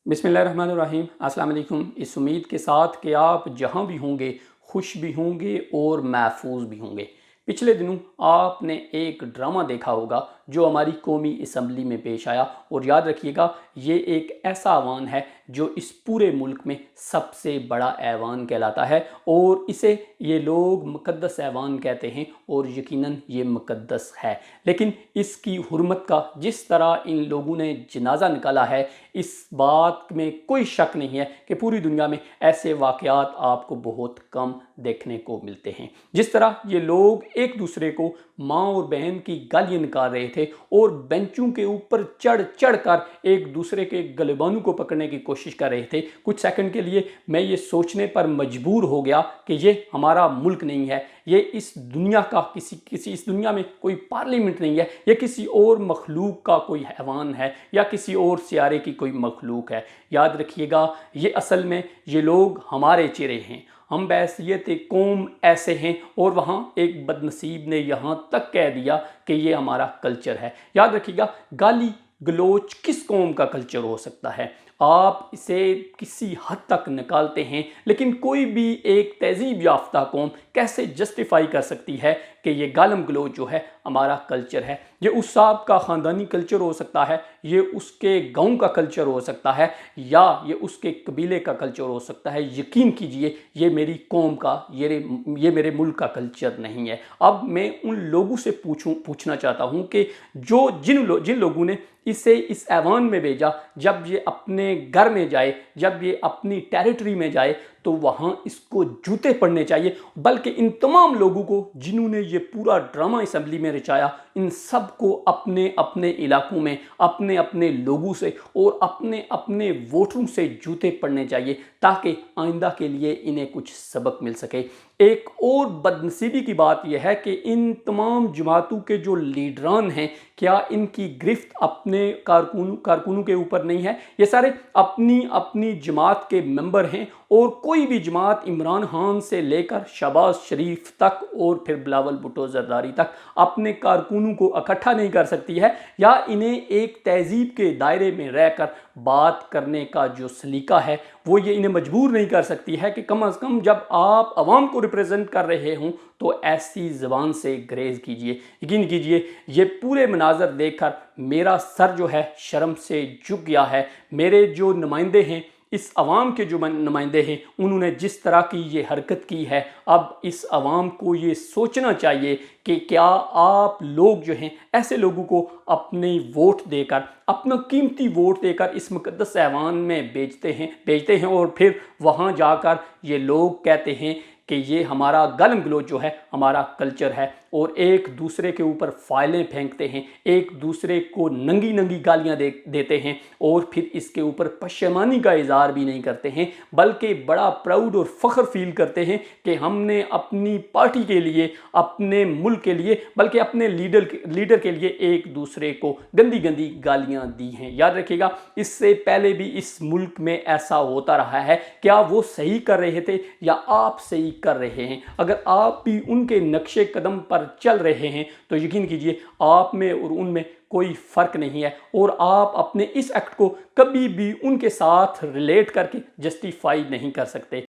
बिस्मिल्लाहिर्रहमानिर्रहीम। अस्सलाम वालेकुम। इस उम्मीद के साथ कि आप जहाँ भी होंगे खुश भी होंगे और महफूज भी होंगे। पिछले दिनों आपने एक ड्रामा देखा होगा जो हमारी कौमी असम्बली में पेश आया, और याद रखिएगा ये एक ऐसा ऐवान है जो इस पूरे मुल्क में सबसे बड़ा ऐवान कहलाता है, और इसे ये लोग मुक़द्दस ऐवान कहते हैं, और यकीनन ये मुक़द्दस है। लेकिन इसकी हुर्मत का जिस तरह इन लोगों ने जनाजा निकाला है, इस बात में कोई शक नहीं है कि पूरी दुनिया में ऐसे वाक़यात आपको बहुत कम देखने को मिलते हैं। जिस तरह ये लोग एक दूसरे को माँ और बहन की गालियाँ निकाल रहे थे और बेंचों के ऊपर चढ़ चढ़ कर एक दूसरे के गलेबानों को पकड़ने की कोशिश कर रहे थे, कुछ सेकंड के लिए मैं ये सोचने पर मजबूर हो गया कि ये हमारा मुल्क नहीं है, ये इस दुनिया का इस दुनिया में कोई पार्लियामेंट नहीं है, ये किसी और मखलूक का कोई हैवान है या किसी और सियारे की कोई मखलूक है। याद रखिएगा ये असल में ये लोग हमारे चेहरे हैं, हम बहैसियत कौम ऐसे हैं, और वहाँ एक बदनसीब ने यहाँ तक कह दिया कि ये हमारा कल्चर है। याद रखिएगा गाली गलोच किस कौम का कल्चर हो सकता है? आप इसे किसी हद तक निकालते हैं, लेकिन कोई भी एक तहजीब याफ्ता कौम कैसे जस्टिफाई कर सकती है कि ये गालम गलोच जो है हमारा कल्चर है? ये उस साहब का ख़ानदानी कल्चर हो सकता है, ये उसके गांव का कल्चर हो सकता है, या ये उसके कबीले का कल्चर हो सकता है। यकीन कीजिए ये मेरी कौम का, ये मेरे मुल्क का कल्चर नहीं है। अब मैं उन लोगों से पूछना चाहता हूँ कि जिन लोगों ने इसे इस ऐवान में भेजा, जब ये अपने घर में जाए, जब ये अपनी टेरिटरी में जाए, तो वहाँ इसको जूते पड़ने चाहिए। बल्कि इन तमाम लोगों को जिन्होंने ये पूरा ड्रामा असम्बली में रचाया, इन सब को अपने अपने इलाकों में अपने अपने लोगों से और अपने अपने वोटरों से जूते पड़ने चाहिए, ताकि आइंदा के लिए इन्हें कुछ सबक मिल सके। एक और बदनसीबी की बात यह है कि इन तमाम जमातों के जो लीडरान हैं, क्या इनकी गिरफ्त अपने कारकुनों के ऊपर नहीं है? ये सारे अपनी अपनी जमात के मेंबर हैं, और कोई भी जमात इमरान खान से लेकर शहबाज शरीफ तक और फिर बिलावल भुट्टो जरदारी तक अपने कारकुनों को इकट्ठा नहीं कर सकती है, या इन्हें एक तहजीब के दायरे में रहकर बात करने का जो सलीका है वो ये इन्हें मजबूर नहीं कर सकती है कि कम अज़ कम जब आप आवाम को रिप्रेजेंट कर रहे हों तो ऐसी ज़बान से ग्रेज कीजिए। यकीन कीजिए ये पूरे मनाजर देखकर मेरा सर जो है शर्म से झुक गया है। मेरे जो नुमाइंदे हैं, इस अवाम के जो नुमाइंदे हैं, उन्होंने जिस तरह की ये हरकत की है, अब इस अवाम को ये सोचना चाहिए कि क्या आप लोग जो हैं ऐसे लोगों को अपने वोट देकर, अपना कीमती वोट देकर इस मुक़द्दस ऐवान में भेजते हैं और फिर वहाँ जाकर ये लोग कहते हैं कि ये हमारा गालम गलोच जो है हमारा कल्चर है, और एक दूसरे के ऊपर फाइलें फेंकते हैं, एक दूसरे को नंगी नंगी गालियां देते हैं, और फिर इसके ऊपर पशेमानी का इज़हार भी नहीं करते हैं, बल्कि बड़ा प्राउड और फ़ख्र फील करते हैं कि हमने अपनी पार्टी के लिए, अपने मुल्क के लिए, बल्कि अपने लीडर के लिए एक दूसरे को गंदी गंदी गालियां दी हैं। याद रखिएगा इससे पहले भी इस मुल्क में ऐसा होता रहा है। क्या वो सही कर रहे थे या आप सही कर रहे हैं? अगर आप भी उनके नक्शे कदम पर चल रहे हैं तो यकीन कीजिए आप में और उनमें कोई फ़र्क नहीं है, और आप अपने इस एक्ट को कभी भी उनके साथ रिलेट करके जस्टिफाई नहीं कर सकते।